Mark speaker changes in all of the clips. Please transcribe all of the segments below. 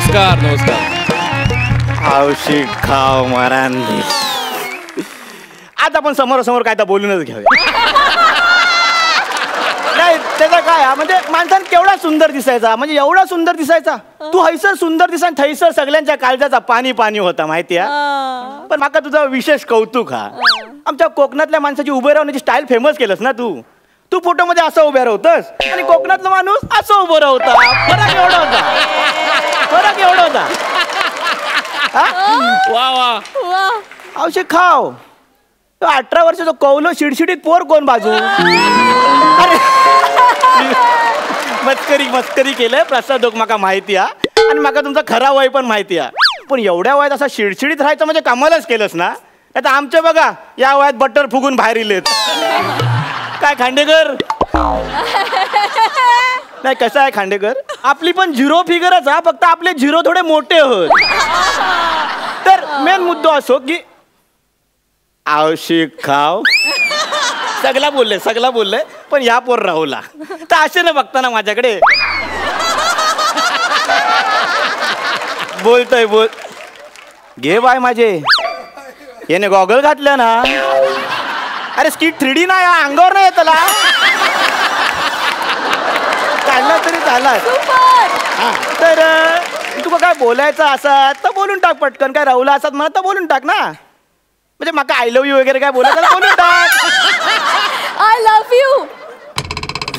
Speaker 1: नमस्कार नमस्कार.
Speaker 2: औषध खाव मारांनी. आज आपण समोरासमोर काय तर बोलूनच घ्यावे. नाही त्याचा काय म्हणजे माणसाने केवढा सुंदर दिसायचा, म्हणजे एवढा सुंदर दिसायचा. तू हैसर सुंदर दिसा, थैसर सगळ्यांच्या काळजाचा पाणी पाणी होता माहिती आहे. पण माका तुझा विशेष कौतुक हा. आमच्या कोकणातल्या माणसाची उभे राहण्याची स्टाईल फेमस केलंस ना तू. तू फोटो मध्ये असं उभ्या राहतस आणि कोकणातला माणूस असं उभं राहता. फरक एवढा होता, फरक एवढा होता.
Speaker 1: वा वा.
Speaker 2: औषध खाव. 18 वर्षाचा कौलो शिडशिडीत पोर कोण बाजू. अरे मस्करी मस्करी केलंय प्रसाद माका माहिती आहे आणि माका तुमचा खरा वय पण माहिती आहे. पण एवढ्या वयात असा शिडशिडीत राहायचं म्हणजे कामालाच केलंस ना. आता आमचे बघा या वयात बटर फुगून बाहेर इलेत. काय खांडेकर. नाही कसं आहे खांडेकर, आपली पण झिरो फिगरच हा, फक्त आपले झिरो थोडे मोठे होत. तर मेन मुद्दा असो की औषध खाव. सगळा बोलले पण या पोर राहुला तर असे ना बघताना माझ्याकडे बोलतोय बोल. घे बाय माझे याने गॉगल घातल्या ना. अरे स्किट 3D ना या अंगावर नाही येतला. चालला तरी चालला. तर तुला काय बोलायचं असं तर बोलून टाक पटकन. काय राहुला असत मला तर बोलून टाक ना. म्हणजे माका आय लव्ह यू वगैरे काय बोलायचं बोलून टाक.
Speaker 3: I love you.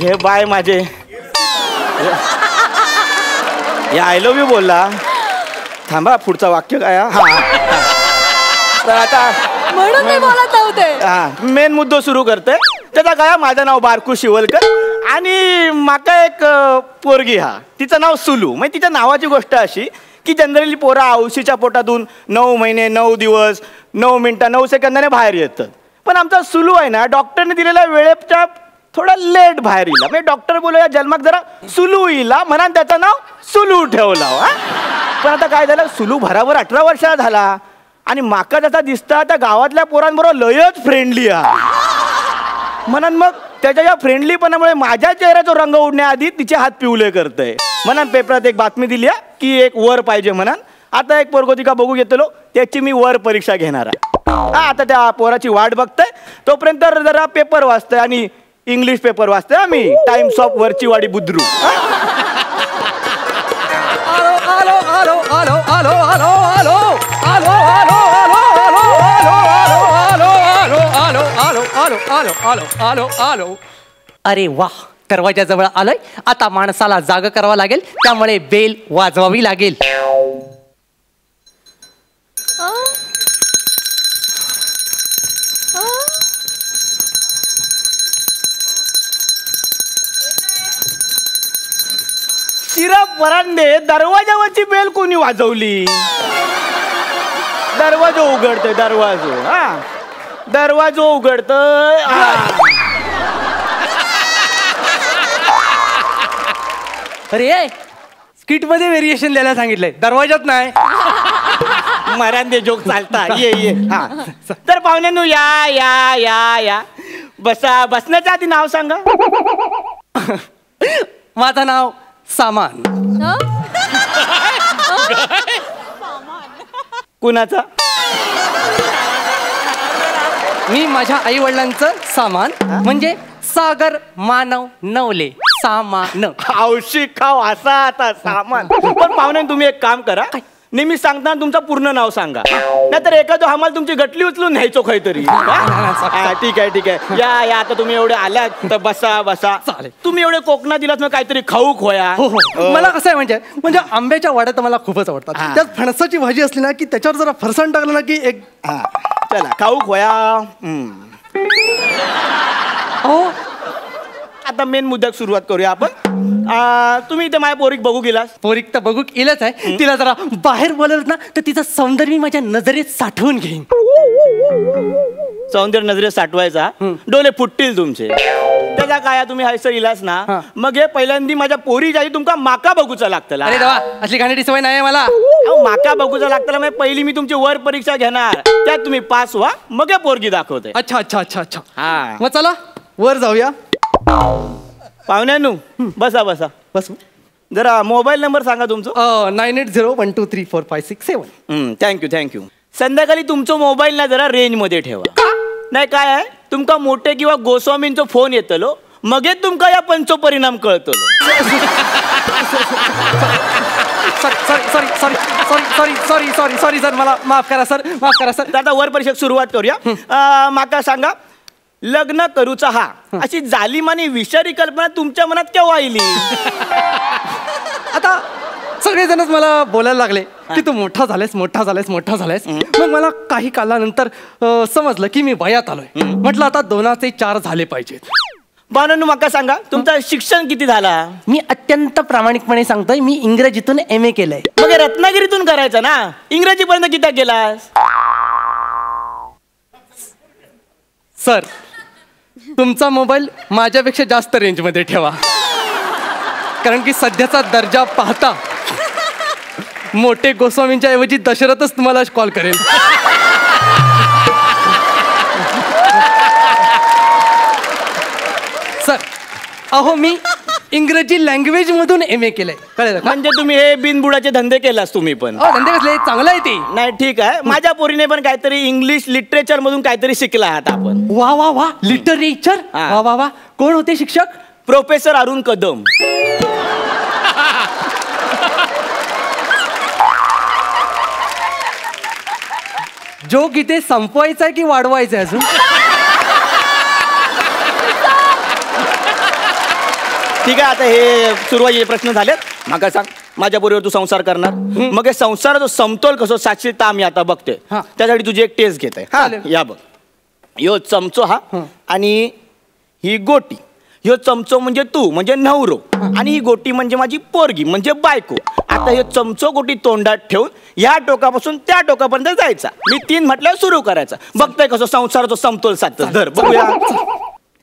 Speaker 2: हे बाय माझे हे आय लव्ह यू बोलला. थांबा पुढचं वाक्य काय. हा तर आता
Speaker 3: म्हणून मी बोलत नव्हते.
Speaker 2: हा मेन मुद्दा सुरू करते. त्याचा काय माझं नाव बारकू शिवलकर आणि माका एक पोरगी हा तिचं नाव सुलू. म्हणजे तिच्या नावाची गोष्ट अशी की जनरली पोरा औशीच्या पोटातून 9 महिने 9 दिवस 9 मिनिटं 9 सेकंदाने बाहेर येतात. पण आमचा सुलू आहे ना डॉक्टरने दिलेल्या वेळेच्या थोडा लेट बाहेर येईल. म्हणजे डॉक्टर बोलूया जन्मात जरा सुलू येईला म्हणा त्याचं नाव सुलू ठेवला. पण आता काय झालं सुलू भराभर 18 वर्षाचा झाला आणि माका जसा दिसता त्या गावातल्या पोरांबरोबर लयच फ्रेंडली हा. म्हणून मग त्याच्या या फ्रेंडलीपणामुळे माझ्या चेहऱ्याचा रंग उडण्याआधी तिचे हात पिवले करतय. म्हणून पेपरात एक बातमी दिली आहे की एक वर पाहिजे म्हणून. आता एक पोरगोतिका बघू घेतलो त्याची मी वर परीक्षा घेणार आहे. हा आता त्या पोराची वाट बघतोय. तोपर्यंत जरा पेपर वाचतोय आणि इंग्लिश पेपर वाचतोय आम्ही टाइम्स ऑफ वरची वाडी बुद्रू.
Speaker 1: आलो आलो आलो आलो आलो आलो आलो आलो आलो आलो आलो आलो आलो आलो आलो आलो आलो.
Speaker 4: अरे वा, दरवाजाजवळ आलोय. आता माणसाला जाग करावं लागेल, त्यामुळे बेल वाजवावी लागेल.
Speaker 2: शिरा परांडे दरवाजावरची बेल कोणी वाजवली. दरवाजा उघडतोय दरवाजो. हा दरवाजो उघडतोय.
Speaker 4: अरे स्किट मध्ये व्हेरिएशन द्यायला सांगितलंय, दरवाजात नाही.
Speaker 2: मरांदे जोक चालता. ये ये. हा तर पाहुण्यांनो या या या या बसा. बसण्याच्या आधी नाव सांगा.
Speaker 4: माझं नाव सामान.
Speaker 2: कुणाचा.
Speaker 4: मी माझ्या आई वडिलांचं सामान म्हणजे सागर मानव नवले सामान.
Speaker 2: औषध खाव असा आता सामान. पण पाहुण्यांनो तुम्ही एक काम करा, नेहमी सांगताना तुमचं पूर्ण नाव सांगा, नाहीतर एखादं आम्हाला तुमची गटली उचलून न्यायचो काहीतरी. ठीक आहे ठीक आहे. या या आता तुम्ही एवढे आल्यात तर बसा बसा.
Speaker 4: चालेल.
Speaker 2: तुम्ही एवढे कोकणात दिलात मग काहीतरी खाऊक होया.
Speaker 4: मला कसं आहे म्हणजे आंब्याच्या वाड्यात मला खूपच आवडतात. त्यात फणसाची भाजी असली ना की त्याच्यावर जरा फरसाण टाकलं ना की एक.
Speaker 2: चला खाऊक होया.
Speaker 4: हो
Speaker 2: आता मेन मुद्द्यात सुरुवात करूया आपण. तुम्ही इथे माझ्या पोरीक बघू गेलास.
Speaker 4: पोरीक तर बघू केलंच आहे. तिला जरा बाहेर बोलवलं ना तर तिचं सौंदर्य मी माझ्या नजरेत साठवून घेईन.
Speaker 2: सौंदर्य नजरेत साठवायचा डोले फुटतील तुमचे. त्याचा काय तुम्ही हायसर इलास ना मग हे पहिल्यांदा माझ्या पोरी जाई तुमका माका बघूचा लागतला.
Speaker 4: अरे देवा, असली घाणेरडी सवय नाही मला.
Speaker 2: माका बघूचा लागतला मग पहिली मी तुमची वर परीक्षा घेणार, त्यात तुम्ही पास व्हा मग हे पोरगी दाखवते.
Speaker 4: अच्छा अच्छा अच्छा अच्छा.
Speaker 2: हा
Speaker 4: मग चला वर जाऊया.
Speaker 2: पाहुण्यांनो बसा बसा.
Speaker 4: बस.
Speaker 2: जरा मोबाईल नंबर सांगा तुमचं.
Speaker 4: 9801234567.
Speaker 2: थँक्यू. संध्याकाळी तुमचं मोबाईल ना जरा रेंजमध्ये ठेवा. नाही काय आहे तुमका मोठे किंवा गोस्वामींचो फोन येतलो मगे तुमका या पंचो परिणाम कळतलो.
Speaker 4: सॉरी सर, मला माफ करा सर.
Speaker 2: तर आता वर परीक्षेक सुरुवात करूया. माका सांगा, लग्न करूचा हा अशी जालीम आणि विषारी कल्पना तुमच्या मनात केव्हा आली?
Speaker 4: आता सगळेजणच मला बोलायला लागले की तू मोठा झालायस. मग मला काही कालानंतर समजलं की मी वयात आलोय. म्हटलं आता 2चे 4 झाले पाहिजेत.
Speaker 2: बानांनो माका सांगा, तुमचं शिक्षण किती झाला?
Speaker 4: मी अत्यंत प्रामाणिकपणे सांगतोय, मी इंग्रजीतून MA केलंय.
Speaker 2: मग रत्नागिरीतून करायचं ना, इंग्रजी पर्यंत किती केलास?
Speaker 4: सर, तुमचा मोबाईल माझ्यापेक्षा जास्त रेंजमध्ये ठेवा, कारण की सध्याचा दर्जा पाहता मोठे गोस्वामींच्या ऐवजी दशरथच तुम्हाला कॉल करेल. सर, अहो मी इंग्रजी लँग्वेज मधून MA केलंय, कळलं का?
Speaker 2: म्हणजे तुम्ही हे बिनबुडाचे धंदे केलास तुम्ही पण?
Speaker 4: धंदे कसले, चांगलं आहे ते.
Speaker 2: नाही ठीक आहे, माझ्या पोरीने पण काहीतरी इंग्लिश लिटरेचर मधून काहीतरी शिकला आहात आपण.
Speaker 4: वा लिटरेचर. वा कोण होते शिक्षक?
Speaker 2: प्रोफेसर अरुण कदम.
Speaker 4: जोक इथे संपवायचा आहे की वाढवायचा आहे अजून?
Speaker 2: ठीक आहे, आता हे सुरुवातीचे प्रश्न झालेत. माका सांग, माझ्या बरोबर तू संसार करणार, मग हे संसाराचा समतोल कसं साक्षीत आम्ही आता बघते. त्यासाठी तुझी एक टेस्ट घेत आहे. या बघ, यो चमचो हा आणि ही गोटी. ह्यो चमचो म्हणजे तू, म्हणजे नवरो, आणि ही गोटी म्हणजे माझी पोरगी म्हणजे बायको. आता हे चमचो गोटी तोंडात ठेवून या टोकापासून त्या टोकापर्यंत जायचा. मी 3 म्हटल्यावर सुरू करायचा. बघताय कसं संसाराचा समतोल साधतं. धर बघूया.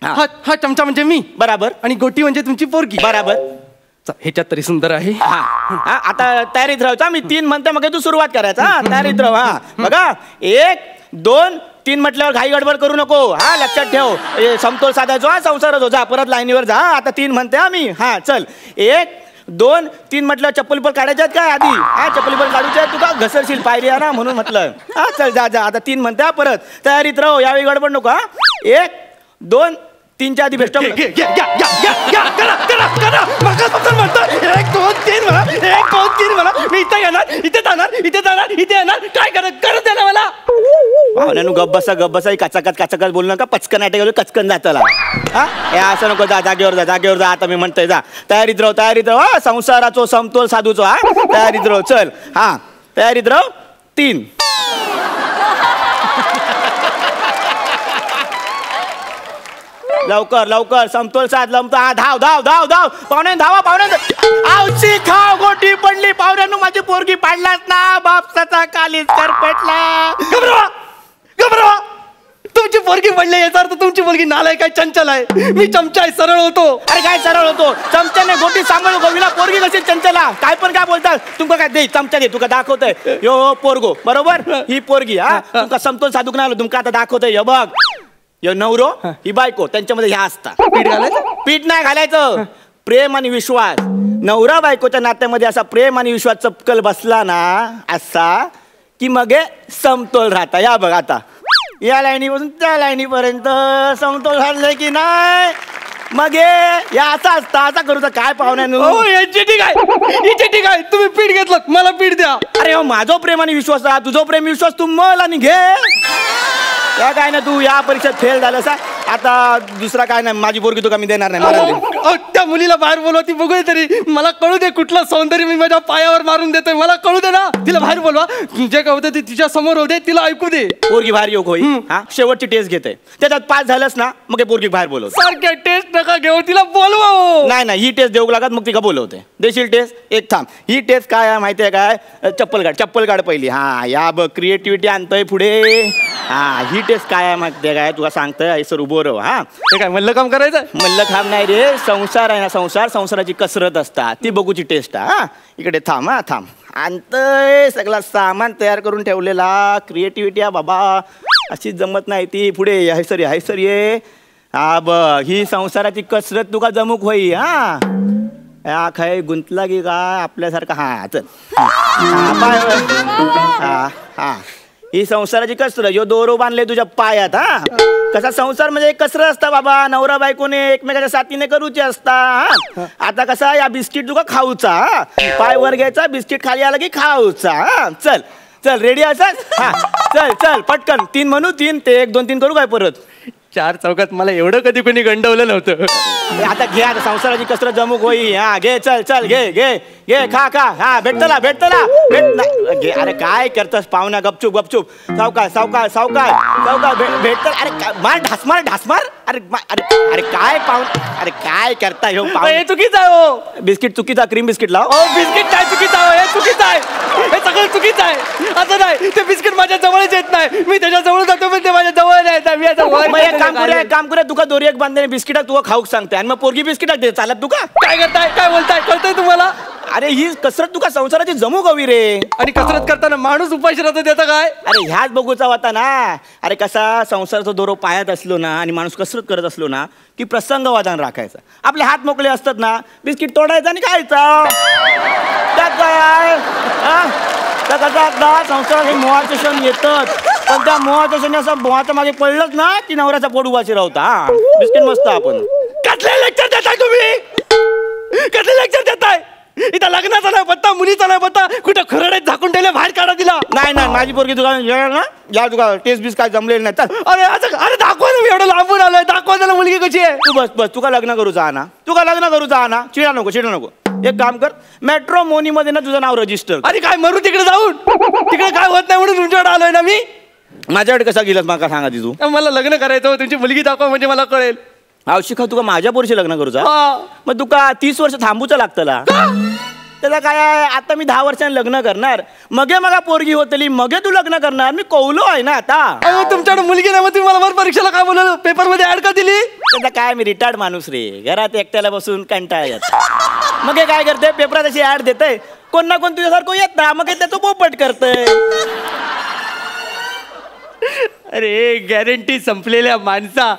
Speaker 4: हा चमचा म्हणजे मी,
Speaker 2: बराबर,
Speaker 4: आणि गोटी म्हणजे तुमची पोरगी,
Speaker 2: बराबर.
Speaker 4: ह्याच्यात तरी सुंदर आहे.
Speaker 2: आता तयारीत राहायचा. मी 3 म्हणते मग तू सुरुवात करायचा. तयारीत राह. बघा, 1 2 3 म्हटल्यावर घाई गडबड करू नको. लक्षात ठेव, समतोल साधायचो. संसारात हो. जा परत लाईनीवर जा. आता 3 म्हणते आम्ही. चल, 1 2 3 म्हटलं. चप्पल काढायच्यात काय आधी? चप्पल काढूच्या, तुका घसरशील पायरी ना, म्हणून म्हटलं. चल जा. आता 3 म्हणते. परत तयारीत राहो, यावेळी गडबड नको. 1 2 3च्या आधी बेस्ट. 1 2 3
Speaker 4: म्हणा. मी इथे येणार, इथे येणार. काय करत आहे ना मला?
Speaker 2: भावनानु गप बसा. काचाकाच बोलू नका. पचकन नाट्य कचकन जातला. हे असं नको. जागेवर जा. आता मी म्हणतोय जा. तयारीत राहो. संसाराचो समतोल साधूचो. तयारीत राहो. चल. तयारीत राहो. 3 लवकर समतोल साध. धाव. पाहुणे धावा. आवची खाव, गोटी पडली. पाहुण्यांनो माझी पोरगी पाडलाच ना. बापसाचा कालीच कर पेटला.
Speaker 4: घबरा. तुमची पोरगी पडली याचा अर्थ तुमची पोरगी नालाय काय, चंचल आहे. मी चमचा आहे, सरळ होतो.
Speaker 2: अरे काय सरळ होतो? चमच्याने गोटी सांभाळू गोविला. पोरगी कशी चंचला? काय पण काय बोलतात? तुमका काय दे चमचा दे. तुका दाखवतोय यो पोरगो, बरोबर? ही पोरगी. तुमका समतोल साधूक नाही आलो. तुमका आता दाखवतोय. यो बघ, यो नवरो, ही बायको. त्यांच्यामध्ये ह्या असता. पीठ नाही घालायचं. प्रेम आणि विश्वास. नवरा बायकोच्या नात्यामध्ये असा प्रेम आणि विश्वास चपकल बसला ना असा की मग समतोल राहता. या बघ, आता या लाईनीपासून त्या लाईनीपर्यंत समतोल झाले की नाही, मग या असा असता. असा करू तर काय पाहुण्यानं?
Speaker 4: ठीक आहे. तुम्ही पीठ घेतलं, मला पीठ द्या.
Speaker 2: अरे हो, माझो प्रेम आणि विश्वास राहा. तुझो प्रेम विश्वास तू मला आणि घे. या काय ना, तू या परीक्षेत फेल झालं सा. आता दुसरा काय नाही. माझी पोरगी तुका मी देणार नाही.
Speaker 4: त्या मुलीला बाहेर बोलवा. ती बघू तरी. मला कळू दे कुठलं सौंदर्य मी माझ्या पायावर मारून देतोय. मला कळू दे ना. तिला बाहेर बोलवा. जे काय होतं ते तिच्या समोर होते. तिला ऐकू दे.
Speaker 2: पोरगी बाहेर येऊ होई. शेवटची टेस्ट घेते. त्याच्यात पास झालंस ना, मग पोरगी बाहेर बोलव.
Speaker 4: सारख्या टेस्ट नका घेऊ. तिला बोलवा.
Speaker 2: नाही ही टेस्ट देऊ लागत. मग ती का बोलवते. देशील टेस्ट? एक थांब. ही टेस्ट काय आहे माहिती आहे काय? चप्पल काढ पहिली. या बघ, क्रिएटिव्हिटी आणतोय पुढे. ही टेस्ट काय आहे माहिती आहे काय? तुला सांगतोय. सर उभं राव.
Speaker 4: ते काय मल्ल काम करायचं?
Speaker 2: मल्ल काम नाही रे. संसार आहे ना, संसाराची कसरत असतात. ती बघूची टेस्ट. इकडे थांब. आणतोय सगळा सामान तयार करून ठेवलेला. क्रिएटिव्हिटी बाबा अशीच जमत नाही ती. पुढे हाय सर ये. बघ, ही संसाराची कसरत तुका जमूक होई. या खाय गुंतला की काय आपल्यासारखा हा चल हा, पाय हा हा ही संसाराची कसर यो दोरो बांधले तुझ्या पायात हा कसा संसार म्हणजे एक कसर असता बाबा नवरा बायकोने एकमेकाच्या साथीने करूचे असता हा आता कसा या बिस्किट तुका खाऊचा हा पाय वर घ्यायचा बिस्किट खाली आला की खाऊचा हा चल चल रेडी असं हा चल चल पटकन 3 म्हणू 3 ते 1 2 3 करू काय परत
Speaker 4: 4 चौकात मला एवढं कधी कोणी गंडवलं नव्हतं.
Speaker 2: आता घे आता संसाराची कसरत जमूक होई हा घे चल चल घे घे घे खा खा हा भेटतला भेट घे अरे काय करतस पाहुणा गपचूप गपचूप सावकाश सावकाश सावकाश सावकाश भेटत अरे मार ढासमार अरे अरे अरे काय अरे काय करता ह्यो
Speaker 4: हे चुकीचं आहे हो.
Speaker 2: बिस्किट चुकीचा क्रीम बिस्किट लाव
Speaker 4: बिस्किट काय चुकीचं आहे हे चुकीचं आहे हे सगळं चुकीचं आहे. असं नाही ते बिस्किट माझ्या जवळच येत नाही मी त्याच्या जवळ जातो पण ते माझ्या जवळ नाही येत मी आता वर
Speaker 2: काम करूया तुका दोरी एक बांधणे बिस्किट तुका खाऊक सांगते आणि मग पोरगी बिस्किट दे चालत तुका
Speaker 4: काय करताय काय बोलताय कळतंय तुम्हाला.
Speaker 2: अरे ही कसरत तुका संसाराची जमू गवी रे
Speaker 4: आणि कसरत करताना माणूस उपाशी राहतो त्याचं काय.
Speaker 2: अरे ह्याच बघूचा होता ना अरे कसा संसाराचा दोरो पायात असलो ना आणि माणूस कसरत करत असलो ना की प्रसंगवादान राखायचा आपले हात मोकळे असतात ना बिस्किट तोडायचा आणि खायचा त्यात काय आहे त्या कसा आता संसारात मोहाचे क्षण येतात पण त्या मोहाच्या क्षणी असं मोहाच्या मागे पडलंच ना की नवऱ्याचा पोट उभाशी राहता बिस्किट मस्त आपण
Speaker 4: कसले लेक्चर देताय तुम्ही कसले लेक्चर देताय इथं लग्नाचा नाही पत्ता मुलीचा नाही पत्ता कुठं खरड्यात झाकून ठेवले बाहेर काढा दिला
Speaker 2: नाही नाही माझी पोरगी तुला ना या तुका टेस्ट बीस काय जमलेलं नाही तर
Speaker 4: अरे अरे दाखवा ना मी एवढं लांबून आलोय दाखवा त्याला मुलगी कशी आहे.
Speaker 2: तू बस बस तुका लग्न करू जा ना तुका लग्न करू जा ना चिडा नको एक काम कर मेट्रोमोनी मध्ये ना तुझं नाव रजिस्टर
Speaker 4: अरे काय मरू तिकडे जाऊन तिकडे काय होत नाही म्हणून तुमच्याकडे आलोय ना मी.
Speaker 2: माझ्याकडे कसा गेलास मला सांगा ती तू
Speaker 4: मला लग्न करायचं तुमची मुलगी दाखवा म्हणजे मला कळेल.
Speaker 2: आवशिका तुका माझ्या पोरशी लग्न करू जा
Speaker 4: हा.
Speaker 2: मग तुका 30 वर्ष थांबूचं लागतला त्याला काय आहे आता मी 10 वर्षांनी लग्न करणार मगे मला पोरगी होतली मगे तू लग्न करणार मी कौलो आहे ना आता
Speaker 4: तुमच्याकडे मुलगी नाही मग तुम्ही मला वर परीक्षेला काय बोलवलं पेपर मध्ये ऍड का दिली.
Speaker 2: त्याचा काय मी रिटायर्ड माणूस रे घरात एकट्याला बसून कंटाळा येत मग काय करते पेपरात अशी ऍड देते कोण ना कोण तुझ्यासारखं येत ना मग त्याचं पोपट करतय.
Speaker 4: अरे गॅरंटी संपलेल्या माणसा